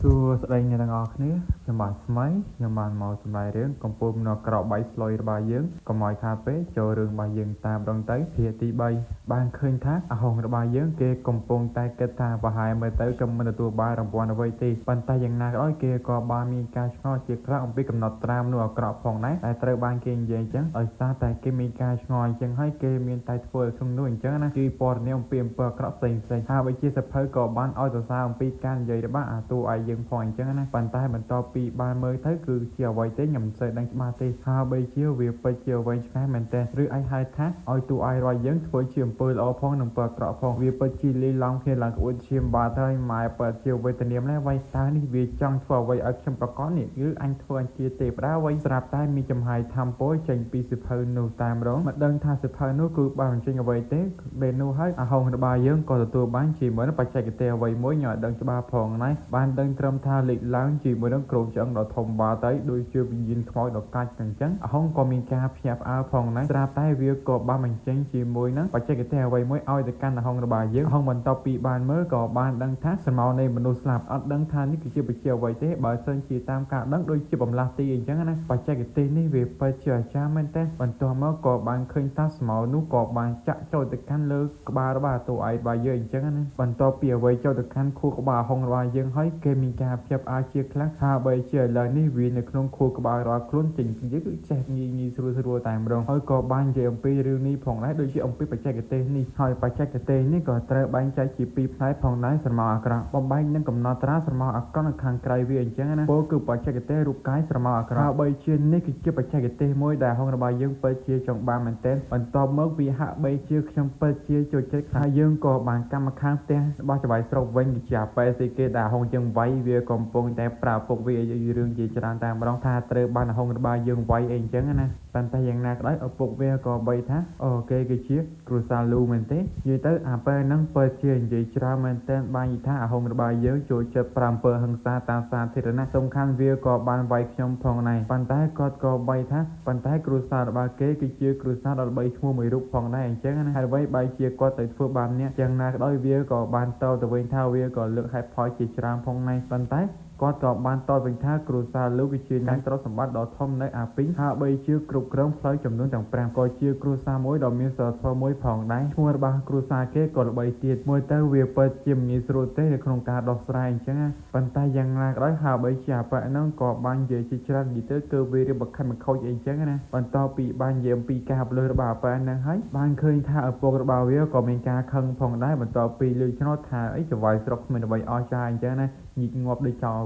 សួស្តីអ្នកទាំងអស់គ្នាខ្ញុំបាទស្មៃខ្ញុំបានមកសម្ដែងរឿងកំពូលនៅក្រោបបៃស្លុយរបស់យើងកុំឲ្យខាតពេកចូលរឿងរបស់យើងតាមដងទៅភាគទី3បានឃើញថាអាហុងរបស់យើងគេកំពុងតែគិតថាប្រហែលមើលទៅក៏មិនទទួលបានរង្វាន់អ្វីទេប៉ុន្តែយ៉ាងណាក៏ដោយគេក៏បានមានការឆ្ងល់ជាខ្លាំងអំពីកំណត់ត្រាមនុស្សអាក្រក់ផងដែរតែត្រូវបានគេនិយាយអញ្ចឹងដោយសារតែគេមានការឆ្ងល់អញ្ចឹងហើយគេមានតែធ្វើឲ្យក្នុងនោះអញ្ចឹងណាគឺព័ត៌មានអំពីអំពើអាក្រក់ផ្សេងហើយបើជាសភៅក៏បានឲ្យសរសើរអំពីការនិយាយរបស់អាតួឯងយើងផងអញ្ចឹងណាប៉ុន្តែបន្ទាប់ពីបានមើលទៅគឺជាអ្វីទេខ្ញុំមិនសូវដឹងច្បាស់ទេហើយបីជាវាពិតជាអ្វីឆ្កែមែនតើឬអាចហៅថាឲ្យតួឯងរបស់យើងធ្វើជាអំពើល្អផងនិងអំពើអាក្រក់ផងវាពិតជាលីឡំគ្នាឡើងក្អួតឈាមបាទហើយម៉ែពិតជាវេទនាម្ល៉េះវ៉ៃតើនេះវាចង់ធ្វើអ្វីឲ្យខ្ញុំប្រកបនេះឬអញធ្វើអញជាទេវតាវ៉ៃស្រាប់តែមានចំហាយធម្មពលចេញពីសិភៅនោះតែម្ដងមិនដឹងថាសិភៅនោះគឺបានបញ្ចេញអ្វីទេពេលនោះហើយអាហុងរបស់យើងក៏ទទួលបានជាមួយនឹងបច្ចេកទេសអ្វីមួយខ្ញុំអត់ដឹងច្បាស់ផងណាបានដឹងត្រឹមថាលេខឡើងជាមួយនឹងក្រុមឆ្អឹងដ៏ធំបាទហើយដូចជាវិញ្ញាណខ្មោចដ៏កាចអញ្ចឹងអាហុងក៏មានការភ្ញាក់ផ្អើលផងណាស្រាប់តែវាក៏បានបញ្ចេញជាមួយនឹងបច្ចេកទេសអ្វីមួយឲ្យទៅកាន់អាហុងរបស់យើងអាហុងបន្ទាប់ពីបានមើលក៏បានដឹងថាស្រមោលនៃមនុស្សស្លាប់អត់ដឹងថានេះគឺជាបច្ចេកអ្វីទេបើសិនជាតាមការដឹងដូចជាបំលាស់ទីអញ្ចឹងណាបច្ចេកទេសនេះវាពិតជាអាចារ្យមែនតើបន្ទាប់មកក៏បានឃើញថាស្រមោលនោះក៏បានចាក់ចូលទៅកាន់លើក្បាលរបស់តួឯងរបស់យើងអញ្ចឹងណាបន្ទាប់ពីអ្វីចូលទៅកាន់ខួរក្បាលអាហុងរបស់យើងហើយគេមានការភ្ញាក់ផ្អើលជាខ្លាំងហើយបើជាឥឡូវនេះវានៅក្នុងខួរក្បាលរបស់ខ្លួនចេញពីយើងគឺចេះងាយស្រួលតែម្ដងហើយក៏បាននិយាយអំពីរឿងនេះផងដែរដូចជាអំពីបច្ចេកទេសនេះហើយបច្ចេកទេសនេះក៏ត្រូវបែងចែកជាពីរផ្នែកផងដែរស្រមោលអាក្រក់បំបែកនឹងកំណត់ត្រាស្រមោលអាក្រក់នៅខាងក្រៅវាអញ្ចឹងណាពោលគឺបច្ចេកទេសរូបកាយស្រមោលអាក្រក់ហើយបើជានេះគឺជាបច្ចេកទេសមួយដែលហុងរបស់យើងពិតជាចង់បានមែនទែនបន្ទាប់មកវាហាក់បីជាខ្ញុំពិតជាចូលចិត្តហើយយើងក៏បានកម្មខាងផ្ទះរបស់ច្បាយស្រុកវិញជាអាប៉ែស្អីគេដែលហុងយើងវាយវាកំពុងតែប្រើពុកវារឿងជាច្រើនតែម្ដងថាត្រូវបានហុងរបស់យើងវាយអីអញ្ចឹងណាប៉ុន្តែយ៉ាងណាក៏ដោយឪពុកវាក៏បីថាអូគេគឺជាគ្រូសាលូមែនទេនិយាយទៅអាប៉ែហ្នឹងពិតជានិយាយច្រើនមែនទែនបាននិយាយថាហុងរបស់យើងចូលចិត្តប្រាំអំពើហិង្សាតាមសាធារណៈសំខាន់វាក៏បានវាយខ្ញុំផងដែរប៉ុន្តែគាត់ក៏បីថាប៉ុន្តែគ្រូសារបស់គេគឺជាគ្រូសាដ៏ល្បីឈ្មោះមួយរូបផងដែរអញ្ចឹងណាហើយអ្វីបែរជាគាត់ទៅធ្វើបាននេះយ៉ាងណាក៏ដោយវាក៏បានតទៅវិញថាវាក៏លើកហេតុផលជាច្រើនផងដែរប៉ុន្តែគាត់ក៏បានតតវិញថាគ្រួសារលោកគឺជាអ្នកទ្រព្យសម្បត្តិដ៏ធំនៅអាពីងហើយបីជាគ្រប់គ្រងផ្លូវចំនួនទាំង5ក៏ជាគ្រួសារមួយដ៏មានសីលធម៌មួយផងដែរឈ្មោះរបស់គ្រួសារគេក៏ល្បីទៀតមួយទៅវាពិតជាមិនងាយស្រួលទេនៅក្នុងការដោះស្រាយអញ្ចឹងប៉ុន្តែយ៉ាងណាក៏ដោយហើយបីជាអាប៉ាក់ហ្នឹងក៏បាននិយាយជាច្រើននិយាយទៅគឺវារៀបបខិតមិនខូចអីអញ្ចឹងណាបន្ទាប់ពីបាននិយាយអំពីការប្លើរបស់អាប៉ាក់ហ្នឹងហើយបានឃើញថាឪពុករបស់វាក៏មានការខឹងផងដែរបន្ទាប់ពីលើកឆ្នោតថាអីចវាយស្រុកគ្មានអ្វីអស្ចារ្យអញ្ចឹងណាញីងាប់ដូចចោល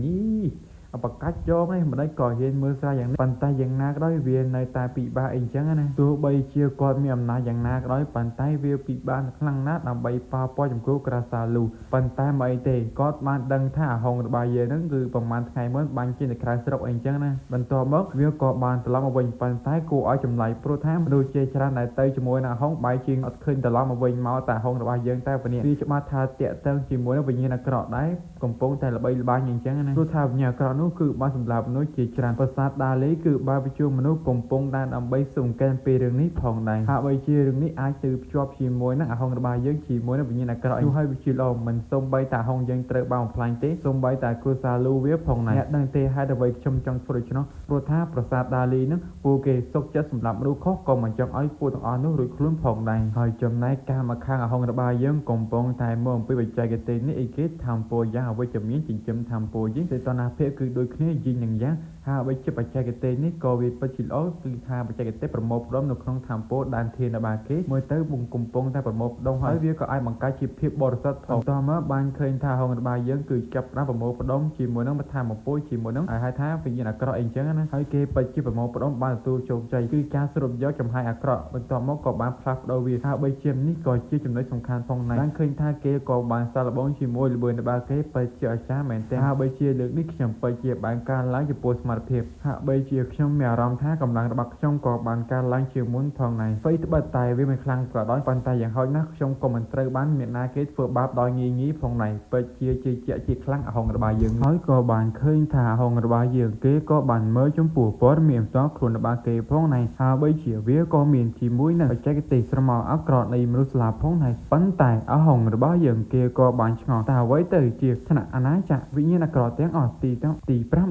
ញីអបកាច់យកនេះមិនដេចក៏ហ៊ានមើលស្រាយយ៉ាងនេះប៉ុន្តែយ៉ាងណាក៏ដោយវានៅតែពិបាកអីចឹងណាទោះបីជាគាត់មានអំណាចយ៉ាងណាក៏ដោយប៉ុន្តែវាពិបាកខ្លាំងណាស់ដើម្បីប៉ះពាល់ចំពោះក្រាសាលូប៉ុន្តែមិនអីទេគាត់បានដឹងថាអាហុងរបស់យើងហ្នឹងគឺប្រហែលថ្ងៃមុនបានចេញទៅក្រៅស្រុកអីចឹងណាបន្ទាប់មកវាក៏បានត្រឡប់មកវិញប៉ុន្តែគួរឲ្យចម្លែកព្រោះថាមនុស្សជាច្រើនដែលទៅជាមួយនឹងអាហុងបែរជាអត់ឃើញត្រឡប់មកវិញមកតែអាហុងរបស់យើងតែប៉ុណ្នេះវាច្បាស់ថាតាក់ទងជាមួយនឹងវិញ្ញាណអាក្រក់ដែរកំពុងតែល្បីល្បាញអញ្ចឹងណាព្រោះថាវិញ្ញាណអាក្រក់នោះគឺបានសម្លាប់មនុស្សជាច្រើនប្រាសាទដាលីគឺបានបញ្ជូនមនុស្សកំពុងតែដើម្បីសង្កេតពីរឿងនេះផងដែរហើយបើជារឿងនេះអាចទៅភ្ជាប់ជាមួយនឹងអាហុងរបស់យើងជាមួយនឹងវិញ្ញាណអាក្រក់នោះហើយវាជាល្អមិនសូម្បីតែអាហុងយើងត្រូវបានបំផ្លាញទេសូម្បីតែគ្រួសារលូវាផងដែរអ្នកដឹងទេហេតុអ្វីខ្ញុំចង់ធ្វើដូច្នោះព្រោះថាប្រាសាទដាលីនឹងពួកគេសុកចិត្តសម្លាប់មនុស្សខុសក៏មិនចង់ឲ្យពួកទាំងអស់នោះរួចខ្លួនផងដែរហើយចំណែកការមកខាងអាហុងរបស់យើងកំពុងតែមើលអំពីបច្ចេកទេសនេះអីគេធម្មពលយ៉ាងអវិជ្ជមានចិញ្ចឹមធម្មពលយើងសេតនាភាពគឺដូចគ្នាយីងនឹងយ៉ាងហើយបើជាបច្ចេកទេសនេះក៏វាពិតជាល្អគឺថាបច្ចេកទេសប្រមូលផ្ដុំនៅក្នុងធម្មពលដានធានរបស់គេមើលទៅកំពុងតែប្រមូលផ្ដុំហើយវាក៏អាចបង្កើតជាភាពបរិសុទ្ធផងតមកបានឃើញថាហុងរបស់យើងគឺចាប់ផ្ដើមប្រមូលផ្ដុំជាមួយនឹងធម្មពលជាមួយនឹងហៅថាវិញ្ញាណអាក្រក់អីចឹងណាហើយគេពិតជាប្រមូលផ្ដុំបានទទួលជោគជ័យគឺការស្រូបយកចំហាយអាក្រក់បន្ទាប់មកក៏បានផ្លាស់ប្ដូរវាហើយបើជានេះក៏ជាចំណុចសំខាន់ផងដែរបានឃើញថាគេក៏បានសាកល្បងជាមួយល្បឿនរបស់គេពិតជាអាចារ្យមែនទែនហើយបើជាលើកនេះខ្ញុំពិត ជាបានការឡើងចំពោះសមត្ថភាពហាក់បីជាខ្ញុំមានអារម្មណ៍ថាកម្លាំងរបស់ខ្ញុំក៏បានការឡើងជាងមុនផងដែរអ្វីត្បិតតែវាមិនខ្លាំងក៏ដោយប៉ុន្តែយ៉ាងហោចណាស់ខ្ញុំក៏មិនត្រូវបានអ្នកណាគេធ្វើបាបដោយងាយៗផងដែរពិតជាជឿជាក់ជាខ្លាំងអហុងរបស់យើងហើយក៏បានឃើញថាអហុងរបស់យើងគេក៏បានមើលចំពោះព័ត៌មានផ្ទាល់ខ្លួនរបស់គេផងដែរហើយបីជាវាក៏មានជាមួយនឹងបច្ចេកទេសស្រមោលអាក្រក់នៃមនុស្សស្លាប់ផងដែរប៉ុន្តែអហុងរបស់យើងគេក៏បានឆ្ងល់ថាអ្វីទៅជាថ្នាក់អាណាចក្រវិញ្ញាណអាក្រក់ទាំងអស់ទី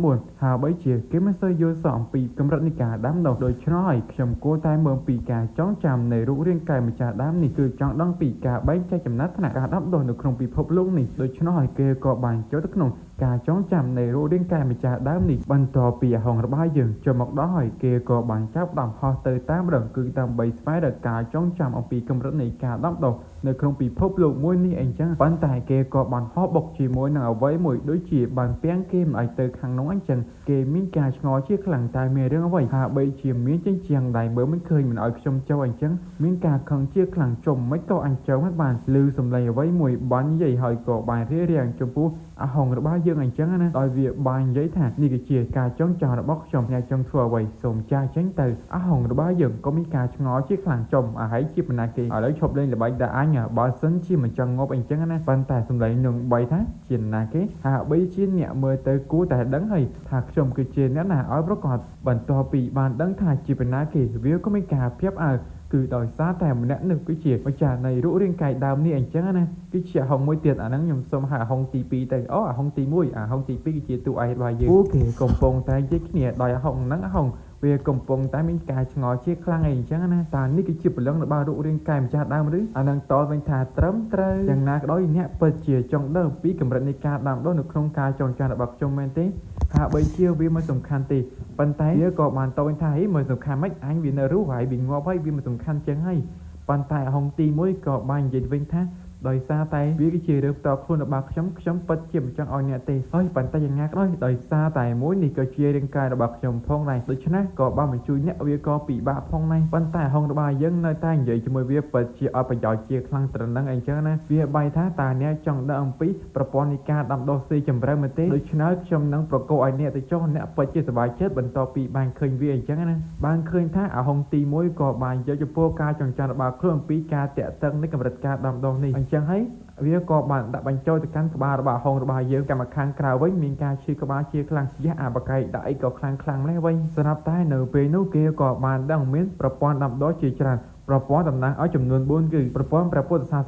9ហើយបីជាគេមិនសូវយល់សប្តិអំពីកម្រិតនៃការដាំដុះដូច្នោះហើយខ្ញុំគួរតែមើលពីការចងចាំនៃរូបរាងកាយម្ចាស់ដើមនេះគឺចង់ដឹងពីការបែងចែកចំណាត់ថ្នាក់ការដាំដុះនៅក្នុងពិភពលោកនេះដូច្នោះហើយគេក៏បានចូលទៅក្នុងការចងចាំនៃរូបរាងកាយម្ចាស់ដើមនេះបន្ទាប់ពីអហុងរបស់យើងចូលមកដល់ហើយគេក៏បានចាប់ដំហោះទៅតាមរងគឺដើម្បីស្វែងរកការចងចាំអំពីកម្រិតនៃការដាំដុះនៅក្នុងពិភពលោកមួយនេះអីចឹងប៉ុន្តែគេក៏បានហោះបុកជាមួយនឹងអ្វីមួយដូចជាបានពាំងគេមិនឲ្យទៅខាងនោះអញ្ចឹងគេមានការឆ្ងល់ជាខ្លាំងតែមានរឿងអ្វីហាក់បីជាមានចិញ្ចៀងដៃមើលមិនឃើញមិនឲ្យខ្ញុំចូលអញ្ចឹងមានការខឹងជាខ្លាំងចុំមិនក៏អញ្ចឹងមិនបានឮសំឡេងអ្វីមួយបាននិយាយហើយក៏បានរៀបរៀងចំពោះអហុងរបស់យើងអញ្ចឹងណាដោយវាបាននិយាយថានេះគឺជាការចងចាំរបស់ខ្ញុំអ្នកចង់ធ្វើអ្វីសូមចាស់ចេញទៅអហុងរបស់យើងក៏មានការឆ្ងល់ជាខ្លាំងចុំអាហើយជាបណ្ណាគេឥឡូវឈប់លេងល្បែងតែអញបើសិនជាមិនចង់ងប់អញ្ចឹងណាប៉ុន្តែសំឡេងនឹងបីថាជាណាគេហាក់បីជាអ្នកមើលទៅគួរតែដឹងហើយថាខ្ញុំគឺជាអ្នកណាឲ្យប្រកាសបន្ទាប់ពីបានដឹងថាជាបណ្ណាគេវាក៏មានការភៀបអើគឺដោយសារតែម្នាក់នេះគឺជាម្ចាស់នៃរូបរាងកាយដើមនេះអញ្ចឹងណាគឺជាអហុងមួយទៀតអាហ្នឹងខ្ញុំសូមហៅអហុងទី2ទៅអូអហុងទី1អហុងទី2គឺជាតួឯករបស់យើងពួកគេកំពុងតែនិយាយគ្នាដោយអហុងហ្នឹងអហុងវាកំពុងតែមានការឆ្ងល់ជាខ្លាំងអីអញ្ចឹងណាតើនេះគឺជាព្រលឹងរបស់រូបរាងកាយម្ចាស់ដើមឬអានឹងតវិញថាត្រឹមត្រូវយ៉ាងណាក៏ដោយអ្នកពិតជាចង់ដឹងពីកម្រិតនៃការដាំដុះនៅក្នុងការចងចាំរបស់ខ្ញុំមែនទេហាក់បីជាវាមិនសំខាន់ទេប៉ុន្តែវាក៏បានតវិញថាហេមិនសំខាន់មិនអញវានៅរស់ហើយវាងាប់ហើយវាមិនសំខាន់ចឹងហើយប៉ុន្តែអហុងទី1ក៏បាននិយាយវិញថាដោយសារតែវាគឺជារឿងផ្ទាល់ខ្លួនរបស់ខ្ញុំពិតជាមិនចង់ឲ្យអ្នកទេហើយប៉ុន្តែយ៉ាងណាក៏ដោយសារតែមួយនេះក៏ជារាងកាយរបស់ខ្ញុំផងដែរដូច្នេះក៏បានបញ្ជួយអ្នកវាក៏ពិបាកផងដែរប៉ុន្តែហុងរបស់យើងនៅតែនិយាយជាមួយវាពិតជាអត់ប្រយោជន៍ជាខ្លាំងត្រឹមហ្នឹងអីចឹងណាវាបែរថាតើអ្នកចង់ដឹងអំពីប្រព័ន្ធនៃការដាំដុះស៊ីជម្រៅមែនទេដូច្នេះខ្ញុំនឹងប្រកោឲ្យអ្នកទៅចុះអ្នកពិតជាសប្បាយចិត្តបន្ទាប់ពីបានឃើញវាអញ្ចឹងណាបានឃើញថាអហុងទី1ក៏បានយកចំពោះការចងចាំរបស់ខ្លួនអំពីការតាក់ទងនៃកម្រិតការដាំដុះនេះអញ្ចឹងហើយវាក៏បានដាក់បញ្ចូលទៅកាន់ក្បាលរបស់ហុងរបស់យើងកម្មខាងក្រៅវិញមានការឈឺក្បាលជាខ្លាំងយ៉ាអាបកៃដាក់អីក៏ខ្លាំងម្លេះវិញស្រាប់តែនៅពេលនោះគេក៏បានដឹងមានប្រព័ន្ធដាំដុះជាច្រើនប្រព័ន្ធតំណាងឲ្យចំនួន4គឺប្រព័ន្ធព្រះពុទ្ធស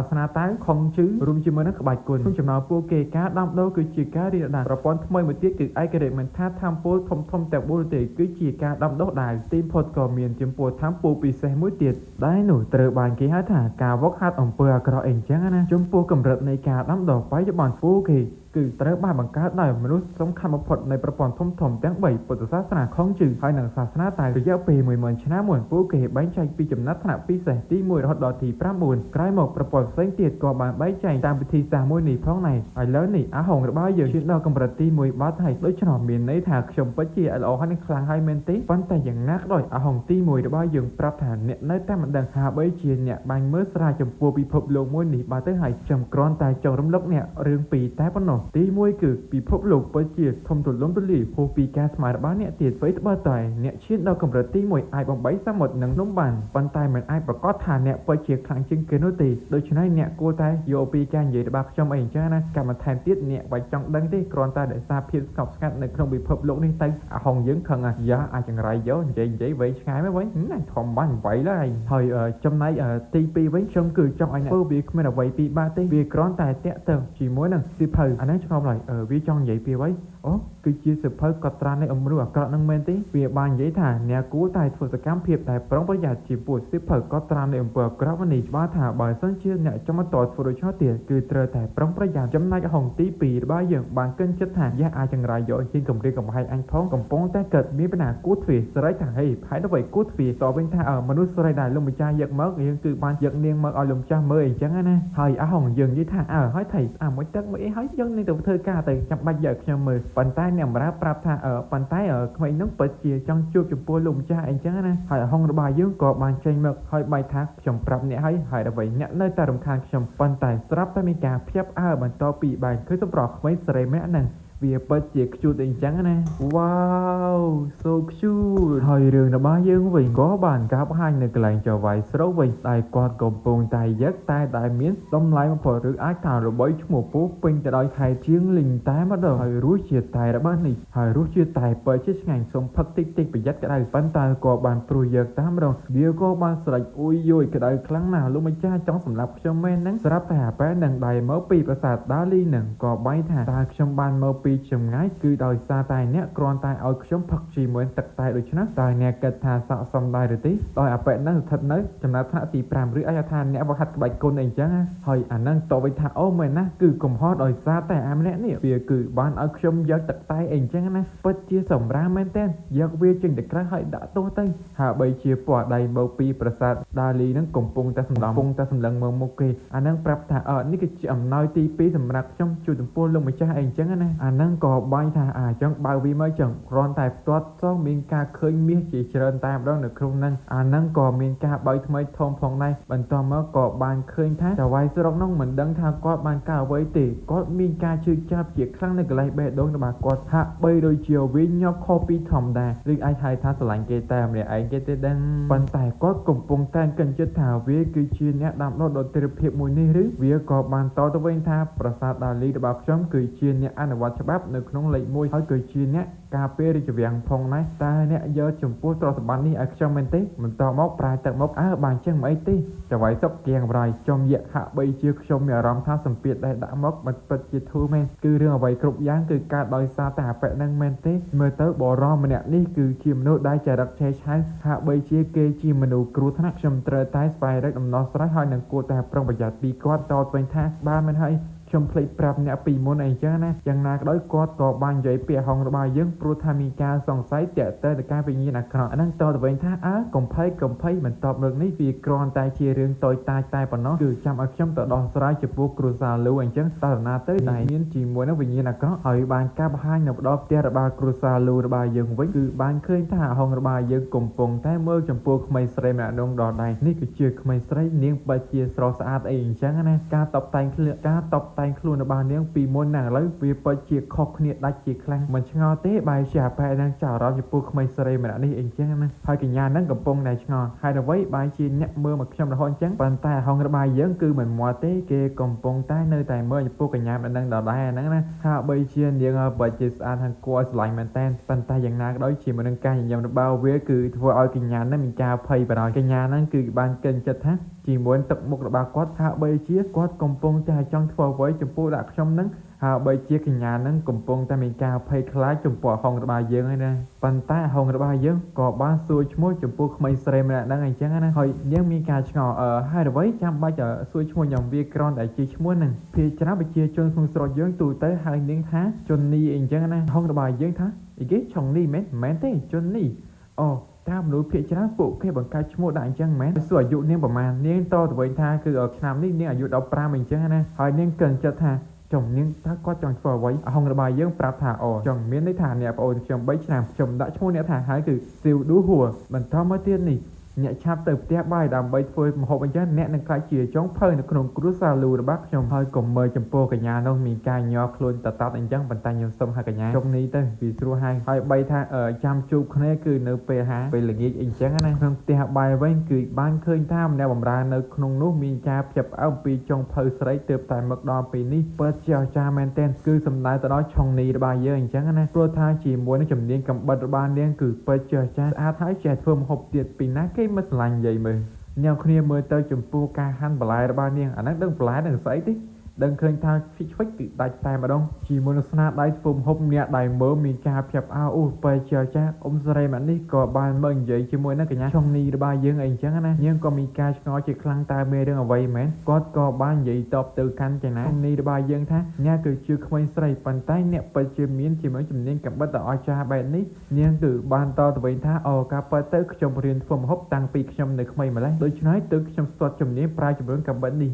ាសនាតៅខុងជឺរួមជាមួយនឹងក្បាច់គុណក្នុងចំណោមពួកគេការដាំដុះគឺជាការរៀបដានប្រព័ន្ធថ្មីមួយទៀតគឺឯករាជ្យមិនថាធម្មពលធំទាំង4ទេគឺជាការដាំដុះដែរទីផុតក៏មានចំពោះធម្មពលពិសេសមួយទៀតដែលនោះត្រូវបានគេហៅថាការវឹកហាត់អំពើអាក្រក់អីចឹងណាចំពោះកម្រិតនៃការដាំដុះបច្ចុប្បន្នពួកគេគឺត្រូវបានបង្កើតដោយមនុស្សសំខាន់បំផុតនៃប្រព័ន្ធធំទាំង3ពុទ្ធសាសនាខុងជឺហើយនិងសាសនាតៅរយៈពេល10000ឆ្នាំមុនពួកគេបែងចែកពីចំណាត់ថ្នាក់ពិសេសទី1រហូតដល់ទី9ក្រោយមកប្រព័ន្ធផ្សេងទៀតក៏បានបែងចែកតាមវិធីសាស្ត្រមួយនេះផងដែរឥឡូវនេះអហុងរបស់យើងឈានដល់កម្រិតទី1បាត់ហើយដូច្នោះមានន័យថាខ្ញុំពិតជាល្អហើយនឹងខ្លាំងហើយមែនទេប៉ុន្តែយ៉ាងណាក៏ដោយអហុងទី1របស់យើងប្រាប់ថាអ្នកនៅតែមិនដឹងហាបីជាអ្នកបាញ់មើលស្រាវចំពោះពិភពលោកមួយនេះបាទទៅហើយខ្ញុំគ្រាន់តែចង់រំលឹកអ្នករឿងពីរតែប៉ុណ្ណោះទី1គឺពិភពលោកពិតជាធំទូលំទូលាយហួសពីការស្មានរបស់អ្នកទៀតអ្វីត្បិតតែអ្នកឈានដល់កម្រិតទី1អាចបំបីសមុទ្រនិងនំបានប៉ុន្តែមិនអាចប្រកាសថាអ្នកពិតជាខ្លាំងជាងគេនោះទេដូច្នេះអ្នកគួរតែយកពីការនិយាយរបស់ខ្ញុំអីអញ្ចឹងណាកម្មបន្ថែមទៀតអ្នកបាច់ចង់ដឹងទេគ្រាន់តែដោយសារភាពស្ងប់ស្ងាត់នៅក្នុងពិភពលោកនេះទៅអហុងយើងខឹងយ៉ាអាចចង្រៃយកនិយាយវែងឆ្ងាយមកវិញធំបាញ់វៃឡើយហើយចំណែកទី2វិញខ្ញុំគឺចង់ឲ្យអ្នកធ្វើវាគ្មានអ្វីពីបាក់ទេវាគ្រាន់តែតាក់ទងជាមួយនឹងសិភៅអានេះឆ្ងល់ឡើយវាចង់និយាយពីអ្វីអូគឺជាសិភៅកត់ត្រានៃអំរុះអាក្រក់នឹងមែនទេវាបាននិយាយថាអ្នកគួរតែធ្វើសកម្មភាពតែប្រុងប្រយ័ត្នជាពួកសិភៅកត់ត្រានៃអំពើអាក្រក់នេះច្បាស់ថាបើសិនជាអ្នកចាំមកតធ្វើដូច្នោះទៀតគឺត្រូវតែប្រុងប្រយ័ត្នចំណែកហុងទី2របស់យើងបានកិនចិត្តថាយ៉ាអាចចង្រៃយកជាងកំរៀងកំហែងអញផងកំពុងតែកើតមានបញ្ហាគួតទ្វាសេរីថាហេផែនអ្វីគួតទ្វាតវិញថាមនុស្សសេរីដែរលោកម្ចាស់យកមកយើងគឺបានយកនាងមកឲ្យលោកម្ចាស់មើលអីចឹងណាហើយហុងយើងនិយាយថាហើយថៃមួយទឹកមួយអីហើយយើងនឹងទៅធ្វើការទៅចាំបាច់យកខ្ញុំមើលប៉ុន្តែអ្នកបម្រើប្រាប់ថាប៉ុន្តែក្មេងនោះពិតជាចង់ជួបចំពោះលោកម្ចាស់អីចឹងណាហើយហុងរបស់យើងក៏បានចេញមកហើយបែរថាខ្ញុំប្រាប់អ្នកហើយអ្វីអ្នកនៅតែរំខានខ្ញុំប៉ុន្តែស្រាប់តែមានការភ្ញាក់បន្ទាប់ពីបានឃើញសម្រស់ក្មេងសេរីម្នាក់ហ្នឹង វាពិតជាខ្ជូតអីចឹងណាវ៉ាវ so cute ហើយរឿងរបស់យើងវិញក៏បានកាប់ហាញនៅកន្លែងចៅវាយស្រូវវិញតែគាត់កំពុងតែយឹកតែដែលមានតម្លៃបំផុតឬអាចថារបស់ឈ្មោះពោះពេញទៅដោយខែជាងលីងតែម្ដងហើយរសជាតិតែរបស់នេះហើយរសជាតិតែពិតជាឆ្ងាញ់សុំផឹកតិចតិចប្រយ័ត្នក្តៅប៉ុន្តែក៏បានព្រួយយកតាមម្ដងវាក៏បានស្រេចអ៊ុយយយក្តៅខ្លាំងណាស់លោកម្ចាស់ចង់សម្លាប់ខ្ញុំមែនហ្នឹងស្រាប់តែអាប៉ែនឹងដៃមកពីប្រាសាទដាលីនឹងក៏បែរថាតើខ្ញុំបានមកពីចម្ងាយគឺដោយសារតែអ្នកគ្រាន់តែឲ្យខ្ញុំផឹកជាមួយទឹកតែដូច្នេះតើអ្នកគិតថាស័ក្តិសមដែរឬទេដោយអាប៉ែនឹងស្ថិតនៅចំណាត់ថ្នាក់ទី5ឬអាចថាអ្នកវឹកហាត់ក្បាច់គុណអីចឹងហើយអានឹងតបវិញថាអូមែនណាគឺកំហុសដោយសារតែអាម្នាក់នេះវាគឺបានឲ្យខ្ញុំយកទឹកតែអីចឹងណាពិតជាសម្រាមមែនតើយកវាចេញទៅក្រៅហើយដាក់ទោសទៅហាក់បីជាពណ៌ដៃមកពីប្រាសាទដាលីនឹងកំពុងតែសម្លឹងមើលមុខគេអានឹងប្រាប់ថានេះគឺជាអំណោយទី2សម្រាប់ខ្ញុំជួយចំពោះលោកម្ចាស់អីចឹងណាអានឹងក៏បាញ់ថាចង់បើវាមកចឹងគ្រាន់តែផ្ទាត់សោះមានការឃើញមាសជាច្រើនតែម្ដងនៅក្នុងហ្នឹងអានឹងក៏មានការបើកថ្មីធំផងដែរបន្ទាប់មកក៏បានឃើញថាចៅវាយស្រុកនោះមិនដឹងថាគាត់បានការអ្វីទេគាត់មានការជឿចាប់ជាខ្លាំងនៅកន្លែងបេះដូងរបស់គាត់ហាក់បីដូចជាវិញញាប់ខុសពីធម្មតាឬអាចហៅថាស្រឡាញ់គេតែម្នាក់ឯងគេទេដឹងប៉ុន្តែគាត់កំពុងតែកិនចិត្តថាវាគឺជាអ្នកដាំដុះដ៏ទិដ្ឋភាពមួយនេះឬវាក៏បានតទៅវិញថាប្រាសាទដាលីរបស់ខ្ញុំគឺជាអ្នកអនុវត្តច្បាប់នៅក្នុងលេខ1ហើយគឺជាអ្នកការពាររាជវាំងផងដែរតែអ្នកយកចំពោះទ្រព្យសម្បត្តិនេះឲ្យខ្ញុំមែនទេបន្តមកប្រាយទឹកមកបានចឹងមិនអីទេចៅវាយសុកគៀងប្រៃចំយៈហាក់បីជាខ្ញុំមានអារម្មណ៍ថាសម្ពាធដែលដាក់មកមិនពិតជាធូរមែនគឺរឿងអ្វីគ្រប់យ៉ាងគឺកើតដោយសារតែអាប៉ែនឹងមែនទេមើលទៅបរោះម្នាក់នេះគឺជាមនុស្សដែលចរិតឆេះឆៅហាក់បីជាគេជាមនុស្សគ្រោះថ្នាក់ខ្ញុំត្រូវតែស្វែងរកដំណោះស្រាយហើយនឹងគួរតែប្រុងប្រយ័ត្នពីគាត់តទៅវិញថាបានមិនហើយខ្ញុំភ្លេចប្រាប់អ្នកពីមុនអីចឹងណាយ៉ាងណាក៏ដោយគាត់ក៏បាននិយាយពាក្យហងរបស់យើងព្រោះថាមានការសង្ស័យតាក់ទងទៅការវិញ្ញាណអាក្រក់អាហ្នឹងតទៅវិញថាកំភៃមិនតបលើកនេះវាគ្រាន់តែជារឿងតូចតាចតែប៉ុណ្ណោះគឺចាំឲ្យខ្ញុំទៅដោះស្រាយចំពោះគ្រួសារលូអញ្ចឹងតើណាទៅដែលមានជាមួយនឹងវិញ្ញាណអាក្រក់ហើយបានការបង្ហាញនៅបដផ្ទះរបស់គ្រួសារលូរបស់យើងវិញគឺបានឃើញថាហងរបស់យើងកំពុងតែមើលចំពោះក្មេងស្រីម្នាក់នោះដល់ដែរនេះគឺជាក្មេងស្រីនាងពិតជាស្រស់ស្អាតអីអញ្ចឹងណាការតបតែងខ្លួនរបស់នាងពីមុនណាឥឡូវវាពិតជាខុសគ្នាដាច់ជាខ្លាំងមិនឆ្ងល់ទេបែរជាអាប៉ែនឹងចោលរំចំពោះក្មេងស្រីម្នាក់នេះអីចឹងណាហើយកញ្ញានឹងកំពុងតែឆ្ងល់ហើយអ្វីបែរជាអ្នកមើលមកខ្ញុំរហូតអញ្ចឹងប៉ុន្តែហងរបស់យើងគឺមិនមាត់ទេគេកំពុងតែនៅតែមើលចំពោះកញ្ញាម្នាក់នឹងដដែលហ្នឹងណាហាក់បីជានាងពិតជាស្អាតហើយគួរឲ្យស្រឡាញ់មែនតើប៉ុន្តែយ៉ាងណាក៏ដោយជាមួយនឹងការញញឹមរបស់វាគឺធ្វើឲ្យកញ្ញានឹងមានការភ័យបណ្ដោយកញ្ញានឹងគឺបានកិនចិត្តថាជាមួយទឹកមុខរបស់គាត់ហាក់បីជាគាត់កំពុងតែចង់ធ្វើអ្វីចំពោះដាក់ខ្ញុំនឹងហាក់បីជាកញ្ញានឹងកំពុងតែមានការភ័យខ្លាចចំពោះហងរបស់យើងហើយណាប៉ុន្តែហងរបស់យើងក៏បានសួរឈ្មោះចំពោះក្មេងស្រីម្នាក់ហ្នឹងអញ្ចឹងណាហើយយើងមានការឆ្ងល់ហើយអ្វីចាំបាច់សួរឈ្មោះយ៉ាងវាក្រតែជាឈ្មោះហ្នឹងភាគច្រើនប្រជាជនក្នុងស្រុកយើងទូទៅហៅនាងថាជុននីអីអញ្ចឹងណាហងរបស់យើងថាអីគេឆុងនីមែនទេជុននីអូតាមមនុស្សភាគច្រើនពួកគេបង្កើតឈ្មោះដាក់អញ្ចឹងមែនសួរអាយុនាងប្រហែលនាងតទៅវិញថាគឺឆ្នាំនេះនាងអាយុ15អញ្ចឹងណាហើយនាងកិនចិត្តថាចង់នាងថាគាត់ចង់ធ្វើអ្វីហងរបស់យើងប្រាប់ថាចង់មានន័យថាអ្នកប្អូនខ្ញុំ3ឆ្នាំខ្ញុំដាក់ឈ្មោះអ្នកថាហើយគឺស៊ីវឌូហួរបន្តមកទៀតនេះអ្នកឆាប់ទៅផ្ទះបាយដើម្បីធ្វើម្ហូបអញ្ចឹងអ្នកនឹងខ្លាចជាចុងភៅនៅក្នុងគ្រួសារលូរបស់ខ្ញុំហើយកុំមើលចំពោះកញ្ញានោះមានការញ័រខ្លួនតតអញ្ចឹងប៉ុន្តែខ្ញុំសុំឲ្យកញ្ញាជុំនេះទៅវាស្រួលហើយបីថាចាំជួបគ្នាគឺនៅពេលល្ងាចអញ្ចឹងណាក្នុងផ្ទះបាយវិញគឺបានឃើញថាម្នាក់បម្រើនៅក្នុងនោះមានការផ្ទះផ្អើមពីចុងភៅស្រីទើបតែមកដល់ពេលនេះពិតជាអស្ចារ្យមែនទែនគឺសំដៅទៅដល់ឆុងនីរបស់យើងអញ្ចឹងណាព្រោះថាជាមួយនឹងជំនាញកំបិតរបស់នាងគឺពិតជាអស្ចារ្យស្អាតហើយចេះធ្វើម្ហូបទៀតពីណាគេមិនស្រឡាញ់និយាយមើលញ៉ាំគ្នាមើលទៅចំពោះការហាន់បន្លែរបស់នាងអាហ្នឹងដឹងបន្លែនឹងស្អីទេដឹងឃើញថាខ្វិចគឺដាច់តែម្ដងជាមួយនឹងស្នាដៃធ្វើម្ហូបអ្នកដែលមើលមានការភ្ញាក់ផ្អើលបែរជាចាអ៊ំសេរីម៉ាក់នេះក៏បានមើលនិយាយជាមួយនឹងកញ្ញាឆុងនីរបស់យើងអីចឹងណាយើងក៏មានការឆ្ងល់ជាខ្លាំងតែមានរឿងអ្វីមែនគាត់ក៏បាននិយាយតបទៅកាន់ចណាឆុងនីរបស់យើងថាអ្នកគឺជាក្មេងស្រីប៉ុន្តែអ្នកពិតជាមានជាមួយជំនាញកំបិតដ៏អស្ចារ្យបែបនេះនាងគឺបានតទៅវិញថាការពិតទៅខ្ញុំរៀនធ្វើម្ហូបតាំងពីខ្ញុំនៅក្មេងម្ល៉េះដូច្នេះទើបខ្ញុំស្ទាត់ជំនាញប្រើជំនាញកំបិតនេះ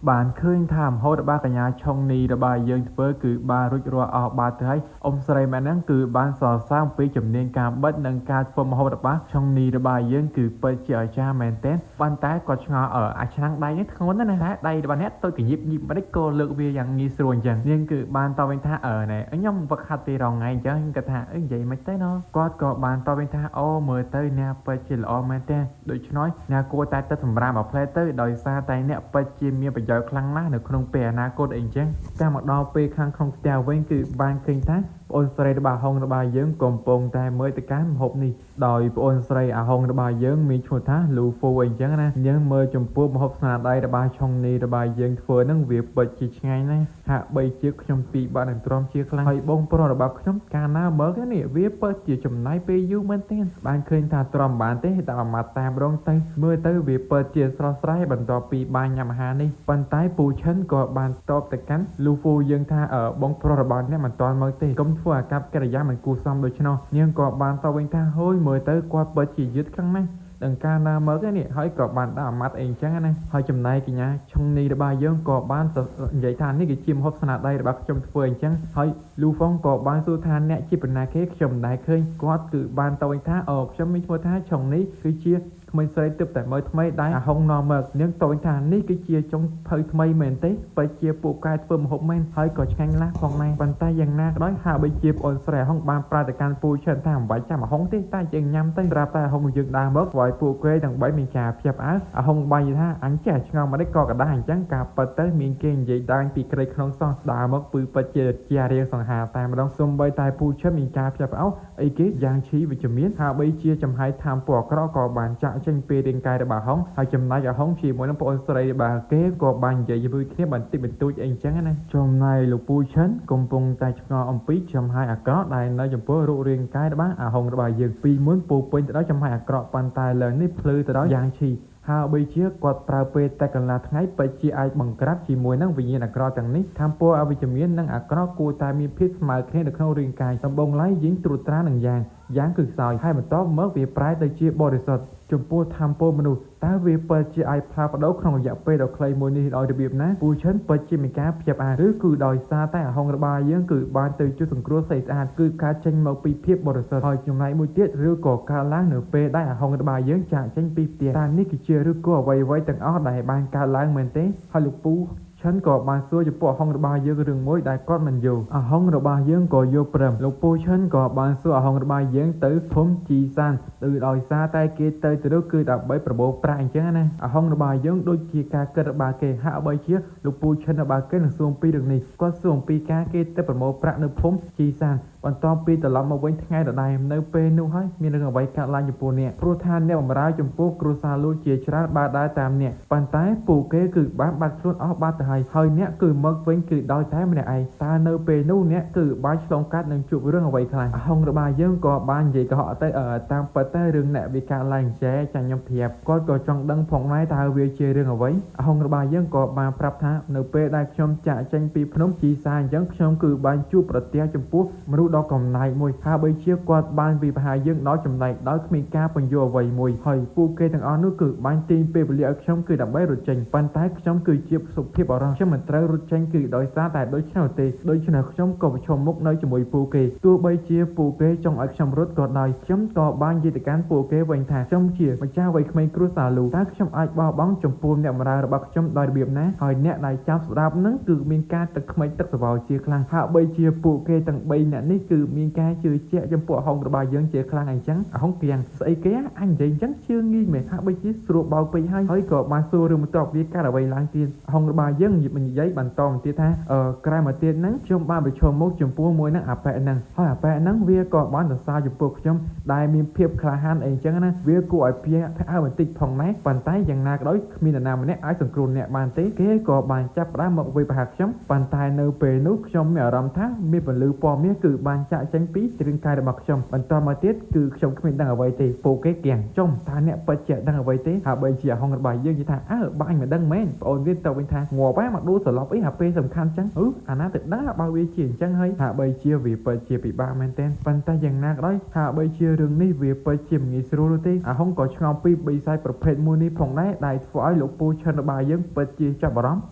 បានឃើញថាមហូបរបស់កញ្ញាឆុងនីរបស់យើងធ្វើគឺបានរួចរាល់អស់បាត់ទៅហើយអ៊ំស្រីម្នាក់ហ្នឹងគឺបានសរសើរអំពីជំនាញការបិតនិងការធ្វើមហូបរបស់ឆុងនីរបស់យើងគឺពិតជាអាចារ្យមែនទែនប៉ុន្តែគាត់ឆ្ងល់អាឆ្នាំងដៃនេះធ្ងន់ណាស់ណាដៃរបស់អ្នកទៅកញិបញិបមិនក៏លើកវាយ៉ាងងាយស្រួលអញ្ចឹងនាងគឺបានតបវិញថាណែខ្ញុំវឹកហាត់ពីរងថ្ងៃអញ្ចឹងគាត់ថានិយាយមិនទៅណគាត់ក៏បានតបវិញថាអូមើលទៅអ្នកពិតជាល្អមែនទែនដូច្នេះអ្នកគួរតែទឹកសម្រាប់មួយផ្លែទៅដោយសារតែអ្នកពិតជាមានប្រយោជន៍ខ្លាំងណាស់នៅក្នុងពេលអនាគតអីចឹងតែមកដល់ពេលខាងក្នុងផ្ទះវិញគឺបានឃើញថាប្អូនស្រីរបស់ហុងរបស់យើងកំពុងតែមើលទៅកាន់ម្ហូបនេះដោយប្អូនស្រីអាហុងរបស់យើងមានឈ្មោះថាលូហ្វូអីចឹងណាយើងមើលចំពោះម្ហូបស្នាដៃរបស់ឆុងនីរបស់យើងធ្វើនឹងវាពិតជាឆ្ងាញ់ណាស់ហាក់បីជាខ្ញុំពីបាត់នឹងទ្រាំជាខ្លាំងហើយបងប្រុសរបស់ខ្ញុំកាលណាមើលនេះវាពិតជាចំណាយពេលយូរមែនទែនបានឃើញថាទ្រាំបានទេតែអាម៉ាត់តាមរងទៅមើលទៅវាពិតជាស្រស់ស្រាយបន្ទាប់ពីបានញ៉ាំអាហារនេះប៉ុន្តែពូឈិនក៏បានតបទៅកាន់លូហ្វូយើងថាបងប្រុសរបស់អ្នកមិនទាន់មើលទេកុំធ្វើអាកប្បកិរិយាមិនគួរសមដូច្នោះនាងក៏បានតបវិញថាហូយមើលទៅគាត់ពិតជាយឺតខ្លាំងណាស់ដល់ការណាមើលនេះហើយក៏បានដាក់អាម៉ាត់អីអញ្ចឹងណាហើយចំណែកកញ្ញាឆុងនីរបស់យើងក៏បាននិយាយថានេះគឺជាម្ហូបស្នាដៃរបស់ខ្ញុំធ្វើអញ្ចឹងហើយលូហ្វុងក៏បានសួរថាអ្នកជាបណ្ណាគេខ្ញុំមិនដែលឃើញគាត់គឺបានតបវិញថាខ្ញុំមានឈ្មោះថាឆុងនីគឺជាក្មេងស្រីទើបតែមើលថ្មីដែរអាហុងនាំមកនាងតបវិញថានេះគឺជាចុងភៅថ្មីមែនទេបើជាពួកកែធ្វើម្ហូបមែនហើយក៏ឆ្ងាញ់ណាស់ផងដែរប៉ុន្តែយ៉ាងណាក៏ដោយហាក់បីជាប្អូនស្រីអាហុងបានប្រាប់ទៅកាន់ពូឈិនថាមិនបាច់ចាំអាហុងទេតែយើងញ៉ាំទៅប្រាប់តែអាហុងយើងដើរមកឲ្យពួកគេទាំងបីមានការភ្ញាក់ផ្អើលអាហុងបាយថាអញចេះឆ្ងល់មិនដេចក៏កដាស់អញ្ចឹងការប៉ិតទៅមានគេនិយាយដើរពីក្រីក្នុងសោះដើរមកពឺពិតជារៀងសង្ហាតែម្ដងសំបីតែពូឈិនមានការភ្ញាក់ផ្អើលអីគេយ៉ាងឈីវិជ្ជមានហាក់បីជាចំហាយថាមពណ៌អាក្រក់ក៏បានចាក់ចេញពីរាងកាយរបស់ហុងហើយចំណែកអាហុងជាមួយនឹងប្អូនស្រីរបស់គេក៏បាននិយាយជាមួយគ្នាបន្តិចបន្តួចអីអញ្ចឹងណាចំណែកលោកពូឈិនកំពុងតែឆ្ងល់អំពីចំហាយអាក្រក់ដែលនៅចំពោះរូបរាងកាយរបស់អាហុងរបស់យើងពីមុនពូពេញទៅដោយចំហាយអាក្រក់ប៉ុន្តែលើនេះភ្លឺទៅដោយយ៉ាងឈីហើយបីជាគាត់ប្រើពេលតែកន្លះថ្ងៃពិតជាអាចបង្ក្រាបជាមួយនឹងវិញ្ញាណអាក្រក់ទាំងនេះថាមពលអវិជ្ជមាននិងអាក្រក់គួរតែមានភាពស្មើគ្នានៅក្នុងរាងកាយដំបងឡើយយើងត្រួតត្រានឹងយ៉ាងគឺខ្សោយហើយបន្ទាប់មកវាប្រែទៅជាបរិសុទ្ធចំពោះធម៌ពលមនុស្សតើវាពិតជាអាចផ្លាស់ប្ដូរក្នុងរយៈពេលដ៏ខ្លីមួយនេះដោយរបៀបណាពូឈិនពិតជាមានការភ្ញាក់ផ្អើលឬគឺដោយសារតែអាហុងរបស់យើងគឺបានទៅជួយសង្គ្រោះស្អាតគឺការចេញមកពីភាពបរិសុទ្ធហើយចំណែកមួយទៀតឬក៏កើតឡើងនៅពេលដែលអាហុងរបស់យើងចាក់ចេញពីផ្ទះតែនេះគឺជាឬក៏អ្វីៗទាំងអស់ដែលបានកើតឡើងមែនទេហើយលោកពូឈិនក៏បានសួរចំពោះអាហុងរបស់យើងរឿងមួយដែលគាត់មិនយល់អាហុងរបស់យើងក៏យល់ព្រមលោកពូឈិនក៏បានសួរអាហុងរបស់យើងទៅភូមិជីសានគឺដោយសារតែគេទៅនោះគឺដើម្បីប្រមូលប្រាក់អញ្ចឹងណាអាហុងរបស់យើងដូចជាការគិតរបស់គេហាក់បីជាលោកពូឈិនរបស់គេនឹងសួរអំពីរឿងនេះគាត់សួរអំពីការគេទៅប្រមូលប្រាក់នៅភូមិជីសានបន្ទាប់ពីត្រឡប់មកវិញថ្ងៃដដែលនៅពេលនោះហើយមានរឿងអ្វីកើតឡើងចំពោះអ្នកព្រោះថាអ្នកបម្រើចំពោះគ្រួសារលោកជាច្រើនបានដើរតាមអ្នកប៉ុន្តែពួកគេគឺបានបាត់ខ្លួនអស់បាត់ទៅហើយអ្នកគឺមកវិញគឺដោយតែម្នាក់ឯងតើនៅពេលនោះអ្នកគឺបានឆ្លងកាត់នឹងជួបរឿងអ្វីខ្លះអាហុងរបស់យើងក៏បាននិយាយកុហកទៅតាមពិតទៅរឿងអ្នកវាកើតឡើងចាខ្ញុំប្រាប់គាត់ក៏ចង់ដឹងផងដែរតើវាជារឿងអ្វីអាហុងរបស់យើងក៏បានប្រាប់ថានៅពេលដែលខ្ញុំចាក់ចេញពីភ្នំជីសាអញ្ចឹងខ្ញុំគឺបានជួបប្រទះចំពោះមនុស្សដ៏កំណាយមួយហាក់បីជាគាត់បានវិភាគយើងដល់ចំណែកដោយគ្មានការបញ្យល់អ្វីមួយហើយពួកគេទាំងអស់នោះគឺបានទាញពេលវេលាឲ្យខ្ញុំគឺដើម្បីរត់ចេញប៉ុន្តែខ្ញុំគឺជាសុភាពអរ៉ខ្ញុំមិនត្រូវរត់ចេញគឺដោយសារតែដូច្នោះទេដូច្នេះខ្ញុំក៏ប្រឈមមុខនៅជាមួយពួកគេទោះបីជាពួកគេចង់ឲ្យខ្ញុំរត់ក៏ដោយខ្ញុំក៏បាននិយាយទៅកាន់ពួកគេវិញថាខ្ញុំជាម្ចាស់វ័យក្មេងគ្រួសារលូតើខ្ញុំអាចបោះបង់ចំពោះអ្នកបម្រើរបស់ខ្ញុំដោយរបៀបណាហើយអ្នកដែលចាប់ស្ដាប់នឹងគឺមានការទឹកខ្មេចទឹកសវោជាខ្លាំងហាក់បីជាពួកគេទាំង3អ្នកនេះគឺមានការជឿជាក់ចំពោះអាហុងរបស់យើងជាខ្លាំងអញ្ចឹងអាហុងគៀងស្អីគេអញនិយាយអញ្ចឹងជឿងាយមែនហាក់បីជាស្រួលបោកពេកហើយក៏បានសួររឿងបន្ទាប់វាកើតអ្វីឡើងទៀតអាហុងរបស់យើងនិយាយបន្តទៀតថាក្រៅមកទៀតហ្នឹងខ្ញុំបានប្រឈមមុខចំពោះមួយនឹងអាប៉ែហ្នឹងហើយអាប៉ែហ្នឹងវាក៏បានសរសើរចំពោះខ្ញុំដែលមានភាពក្លាហានអីអញ្ចឹងណាវាគួរឲ្យភ្ញាក់ផ្អើលបន្តិចផងដែរប៉ុន្តែយ៉ាងណាក៏ដោយគ្មាននរណាម្នាក់អាចសង្គ្រោះអ្នកបានទេគេក៏បានចាប់ផ្ដើមមកវាយប្រហារខ្ញុំប៉ុន្តែនៅពេលនោះខ្ញុំមានអារម្មណ៍ថាមានពន្លឺពណ៌មាសគឺបានចាក់ចេញពីរាងកាយរបស់ខ្ញុំបន្តមកទៀតគឺខ្ញុំគ្មានដឹងអ្វីទេពួកគេគៀងចំថាអ្នកពិតជាដឹងអ្វីទេហើយបីជាអាហុងរបស់យើងនិយាយថាបាញ់មិនដឹងមែនបងអូនវាទៅវិញថាងាប់ហើយមកដួលសន្លប់អីអាពេលសំខាន់ចឹងអាណាទៅដឹងបើវាជាអញ្ចឹងហើយហាក់បីជាវាពិតជាពិបាកមែនទែនប៉ុន្តែយ៉ាងណាក៏ដោយហាក់បីជារឿងនេះវាពិតជាមិនងាយស្រួលទេអាហុងក៏ឆ្ងល់ពីបិសាចប្រភេទមួយនេះផងដែរដែលធ្វើឲ្យលោកពូឈិនរបស់យើងពិតជាចាប់អារម្មណ៍